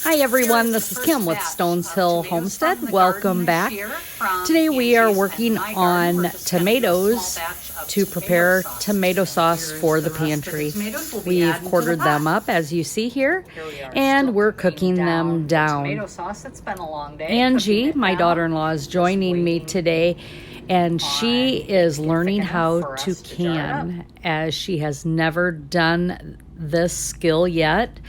Hi everyone, this is Kim with Stones Hill Homestead. Welcome back. Today we are working on tomatoes to prepare tomato sauce for the pantry. We've quartered them up as you see here, and we're cooking them down. Angie, my daughter-in-law, is joining me today, and she is learning how to can, as she has never done this skill yet.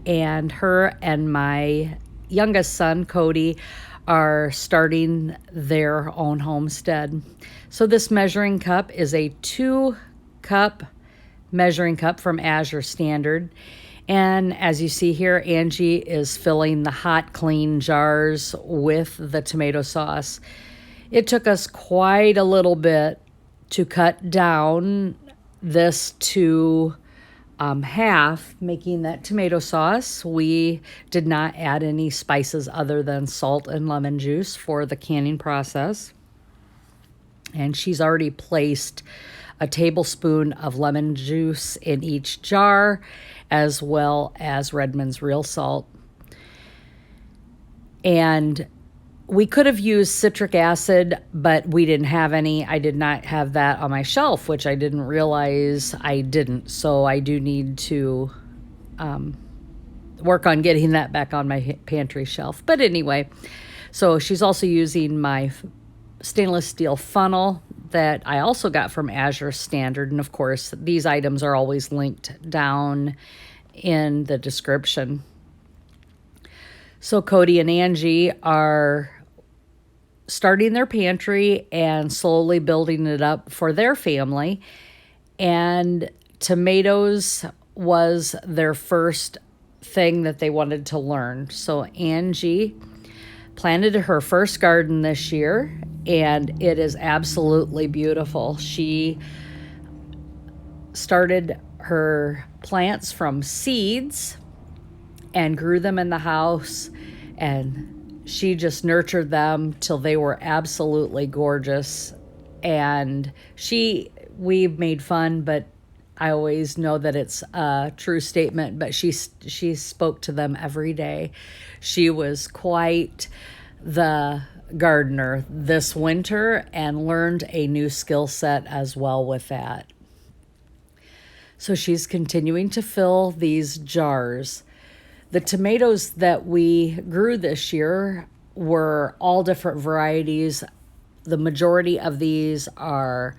And her and my youngest son, Cody, are starting their own homestead. So this measuring cup is a 2-cup measuring cup from Azure Standard. And as you see here, Angie is filling the hot, clean jars with the tomato sauce. It took us quite a little bit to cut down this to half, making that tomato sauce. We did not add any spices other than salt and lemon juice for the canning process. And she's already placed a tablespoon of lemon juice in each jar, as well as Redmond's real salt. And we could have used citric acid, but we didn't have any. I did not have that on my shelf, which I didn't realize I didn't. So I do need to work on getting that back on my pantry shelf. But anyway, so she's also using my stainless steel funnel that I also got from Azure Standard. And of course, these items are always linked down in the description. So Cody and Angie are starting their pantry and slowly building it up for their family. And tomatoes was their first thing that they wanted to learn. So Angie planted her first garden this year, and it is absolutely beautiful. She started her plants from seeds and grew them in the house, and she just nurtured them till they were absolutely gorgeous. And we made fun, but I always know that it's a true statement, but she spoke to them every day. She was quite the gardener this winter and learned a new skill set as well with that. So she's continuing to fill these jars. The tomatoes that we grew this year were all different varieties. The majority of these are,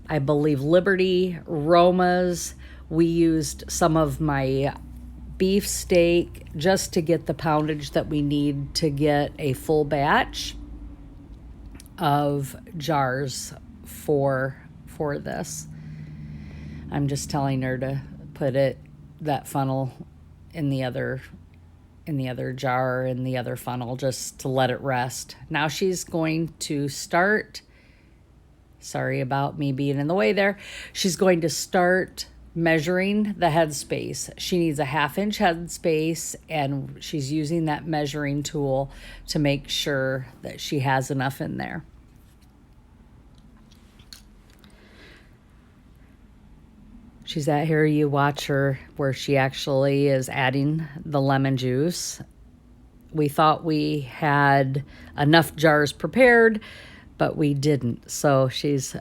I believe, Liberty, Romas. We used some of my beef steak just to get the poundage that we need to get a full batch of jars for this. I'm just telling her to put that funnel in the other jar, in the other funnel, just to let it rest. Now she's going to start, sorry about me being in the way there, she's going to start measuring the headspace. She needs a 1/2-inch headspace, and she's using that measuring tool to make sure that she has enough in there. She's at here, you watch her where she actually is adding the lemon juice. We thought we had enough jars prepared, but we didn't. So she's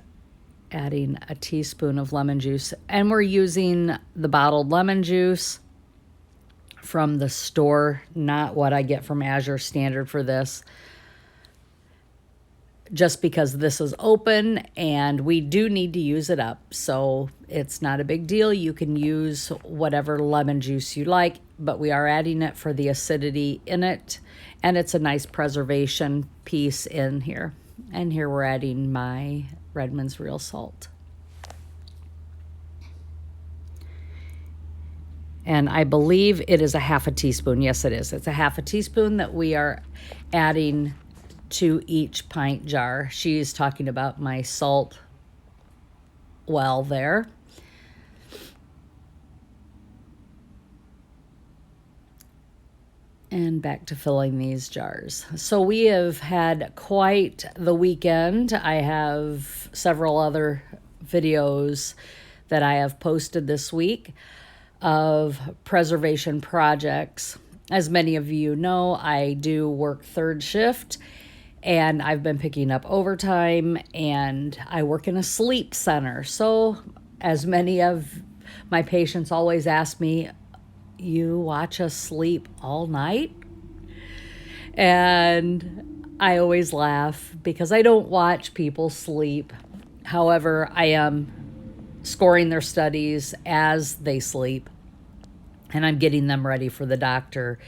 adding a teaspoon of lemon juice. And we're using the bottled lemon juice from the store, not what I get from Azure Standard for this. Just because this is open and we do need to use it up. So it's not a big deal. You can use whatever lemon juice you like, but we are adding it for the acidity in it. And it's a nice preservation piece in here. And here we're adding my Redmond's real salt. And I believe it is a 1/2 teaspoon. Yes, it is. It's a 1/2 teaspoon that we are adding to each pint jar. She's talking about my salt well there. And back to filling these jars. So we have had quite the weekend. I have several other videos that I have posted this week of preservation projects. As many of you know, I do work third shift, and I've been picking up overtime, and I work in a sleep center. So as many of my patients always ask me, you watch us sleep all night? And I always laugh because I don't watch people sleep. However, I am scoring their studies as they sleep, and I'm getting them ready for the doctor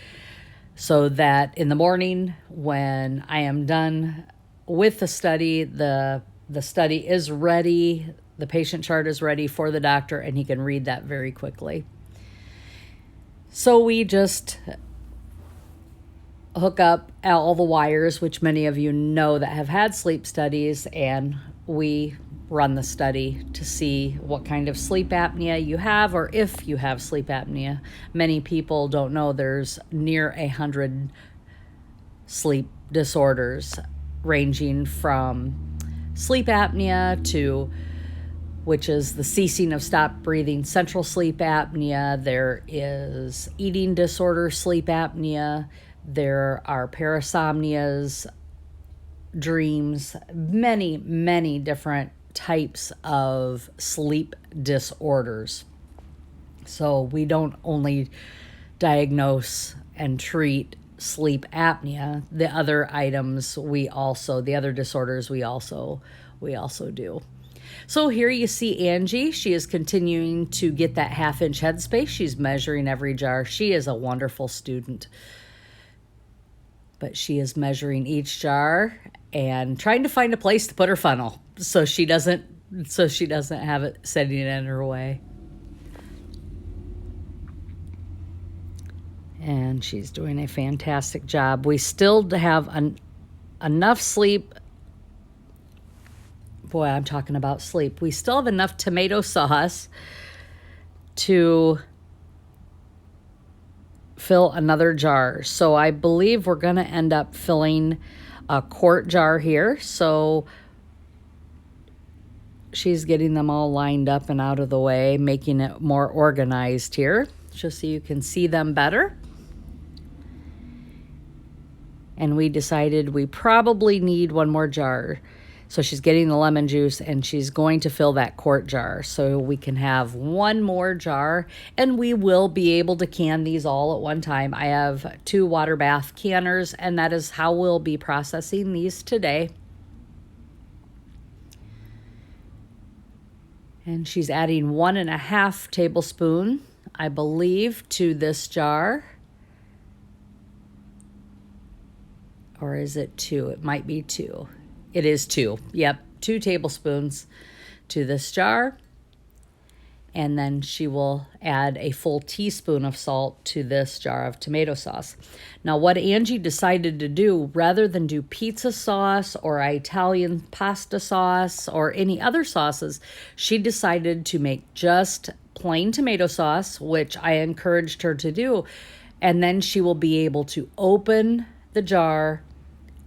so that in the morning when I am done with the study, the study is ready, the patient chart is ready for the doctor, and he can read that very quickly. So we just hook up all the wires, which many of you know that have had sleep studies, and we run the study to see what kind of sleep apnea you have, or if you have sleep apnea. Many people don't know there's near 100 sleep disorders, ranging from sleep apnea to, which is the ceasing of stop breathing, central sleep apnea. There is eating disorder sleep apnea. There are parasomnias, dreams, many, many different types of sleep disorders. So we don't only diagnose and treat sleep apnea. The other items the other disorders we also do. So here you see Angie. She is continuing to get that 1/2 inch headspace. She's measuring every jar. She is a wonderful student. But she is measuring each jar and trying to find a place to put her funnel so she doesn't have it sitting in her way. And she's doing a fantastic job. We still have enough sleep. Boy, I'm talking about sleep. We still have enough tomato sauce to fill another jar. So I believe we're going to end up filling a quart jar here. So she's getting them all lined up and out of the way, making it more organized here, just so you can see them better. And we decided we probably need one more jar. So she's getting the lemon juice, and she's going to fill that quart jar so we can have one more jar, and we will be able to can these all at one time. I have 2 water bath canners, and that is how we'll be processing these today. And she's adding 1.5 tablespoons, I believe, to this jar. Or is it 2? It might be 2. It is 2. Yep, 2 tablespoons to this jar. And then she will add a full teaspoon of salt to this jar of tomato sauce. Now, what Angie decided to do, rather than do pizza sauce or Italian pasta sauce or any other sauces, she decided to make just plain tomato sauce, which I encouraged her to do. And then she will be able to open the jar,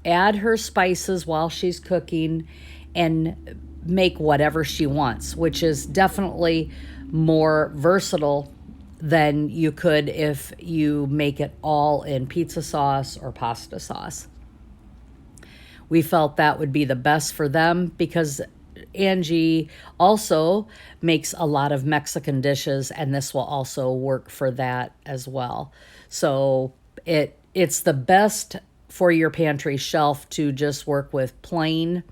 add her spices while she's cooking, and make whatever she wants, which is definitely more versatile than you could if you make it all in pizza sauce or pasta sauce. We felt that would be the best for them because Angie also makes a lot of Mexican dishes, and this will also work for that as well. So it's the best for your pantry shelf to just work with plain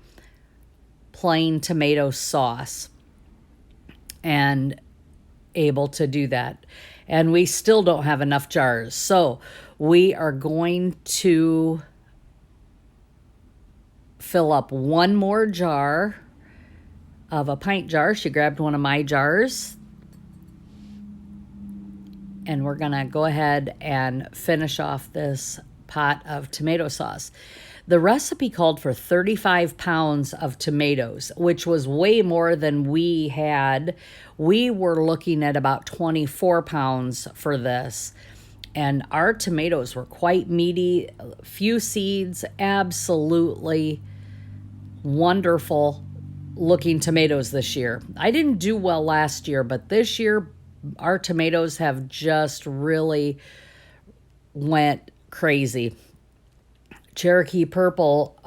tomato sauce, and able to do that. And we still don't have enough jars. So we are going to fill up one more jar of a pint jar. She grabbed one of my jars. And we're going to go ahead and finish off this pot of tomato sauce. The recipe called for 35 pounds of tomatoes, which was way more than we had. We were looking at about 24 pounds for this. And our tomatoes were quite meaty, few seeds, absolutely wonderful looking tomatoes this year. I didn't do well last year, but this year our tomatoes have just really went crazy. Cherokee Purple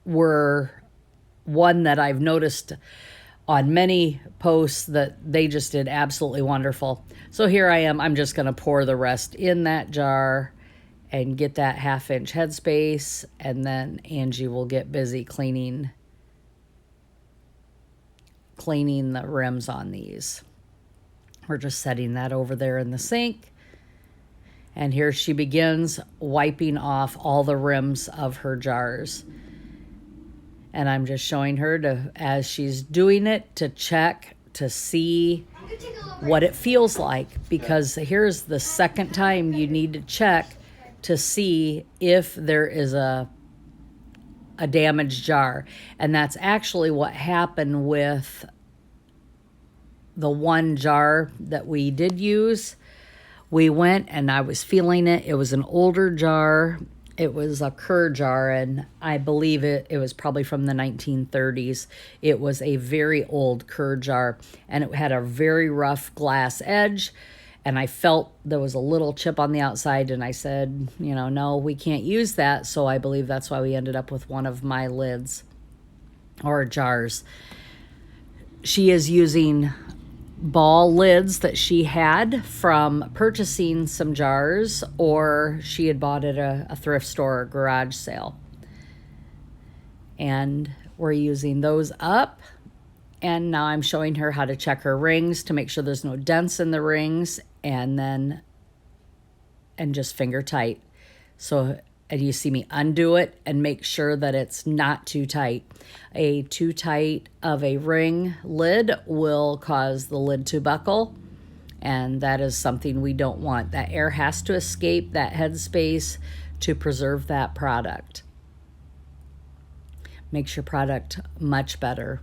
were one that I've noticed on many posts that they just did absolutely wonderful. So here I am. I'm just going to pour the rest in that jar and get that 1/2 inch headspace, and then Angie will get busy cleaning the rims on these. We're just setting that over there in the sink. And here she begins wiping off all the rims of her jars. And I'm just showing her to, as she's doing it, to check to see what it feels like, because here's the second time you need to check to see if there is a damaged jar. And that's actually what happened with the one jar that we did use. We went and I was feeling it. It was an older jar. It was a Kerr jar, and I believe it was probably from the 1930s. It was a very old Kerr jar, and it had a very rough glass edge, and I felt there was a little chip on the outside, and I said, no, we can't use that. So I believe that's why we ended up with one of my lids or jars. She is using ball lids that she had from purchasing some jars, or she had bought at a thrift store or garage sale. And we're using those up. And now I'm showing her how to check her rings to make sure there's no dents in the rings, and just finger tight. So, and you see me undo it and make sure that it's not too tight. A too tight of a ring lid will cause the lid to buckle, and that is something we don't want. That air has to escape that headspace to preserve that product. Makes your product much better.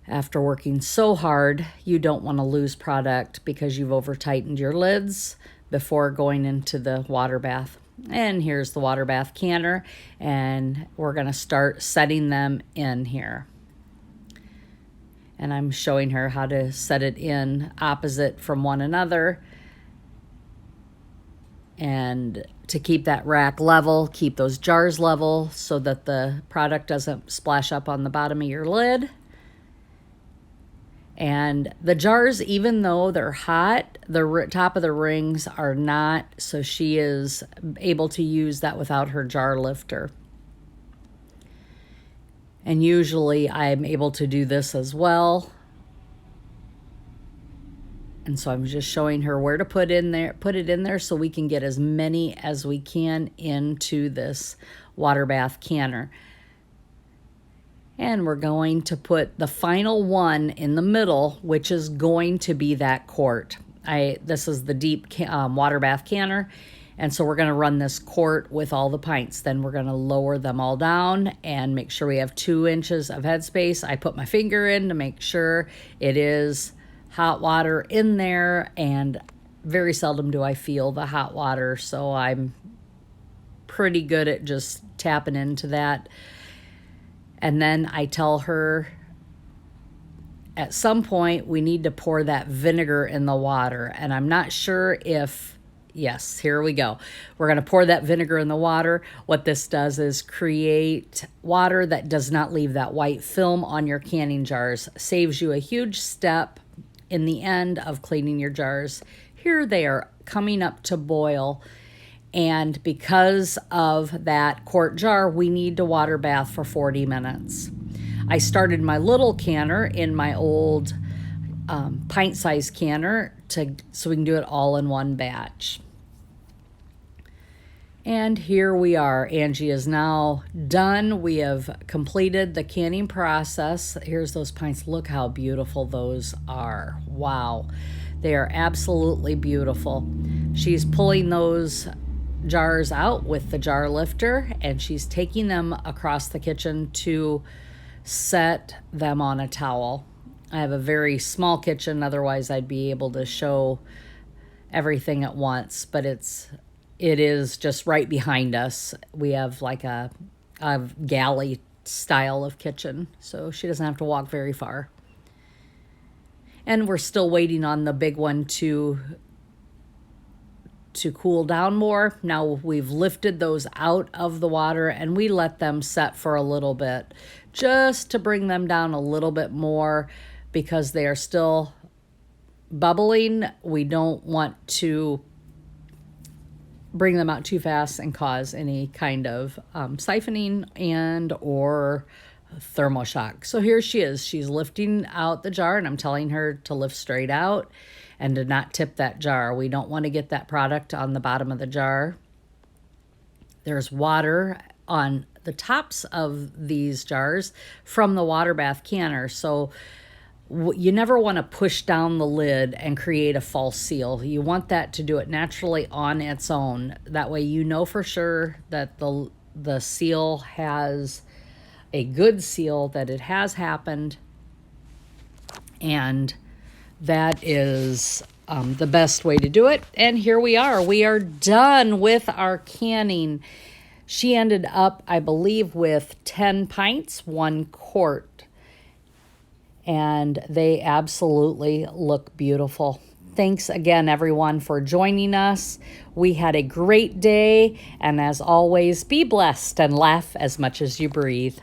After working so hard, you don't want to lose product because you've over-tightened your lids before going into the water bath. And here's the water bath canner, and we're going to start setting them in here. And I'm showing her how to set it in opposite from one another, and to keep that rack level, keep those jars level so that the product doesn't splash up on the bottom of your lid. And the jars, even though they're hot, the top of the rings are not, so she is able to use that without her jar lifter. And usually I'm able to do this as well. And so I'm just showing her where to put it in there so we can get as many as we can into this water bath canner. And we're going to put the final one in the middle, which is going to be that quart. This is the deep water bath canner. And so we're going to run this quart with all the pints. Then we're going to lower them all down and make sure we have 2 inches of headspace. I put my finger in to make sure it is hot water in there. And very seldom do I feel the hot water. So I'm pretty good at just tapping into that. And then I tell her at some point we need to pour that vinegar in the water. And I'm not sure if, yes, here we go. We're going to pour that vinegar in the water. What this does is create water that does not leave that white film on your canning jars. Saves you a huge step in the end of cleaning your jars. Here they are coming up to boil. And because of that quart jar, we need to water bath for 40 minutes. I started my little canner in my old pint-sized canner so we can do it all in one batch. And here we are. Angie is now done. We have completed the canning process. Here's those pints. Look how beautiful those are. Wow. They are absolutely beautiful. She's pulling those jars out with the jar lifter, and she's taking them across the kitchen to set them on a towel. I have a very small kitchen, otherwise I'd be able to show everything at once, but it is just right behind us. We have like a galley style of kitchen, so she doesn't have to walk very far. And we're still waiting on the big one to to cool down more. Now we've lifted those out of the water and we let them set for a little bit just to bring them down a little bit more because they are still bubbling. We don't want to bring them out too fast and cause any kind of siphoning and or thermoshock. So here she is. She's lifting out the jar, and I'm telling her to lift straight out and to not tip that jar. We don't want to get that product on the bottom of the jar. There's water on the tops of these jars from the water bath canner. So you never want to push down the lid and create a false seal. You want that to do it naturally on its own. That way you know for sure that the seal has a good seal, that it has happened, and that is the best way to do it. And here we are. We are done with our canning. She ended up, I believe, with 10 pints, 1 quart. And they absolutely look beautiful. Thanks again, everyone, for joining us. We had a great day. And as always, be blessed and laugh as much as you breathe.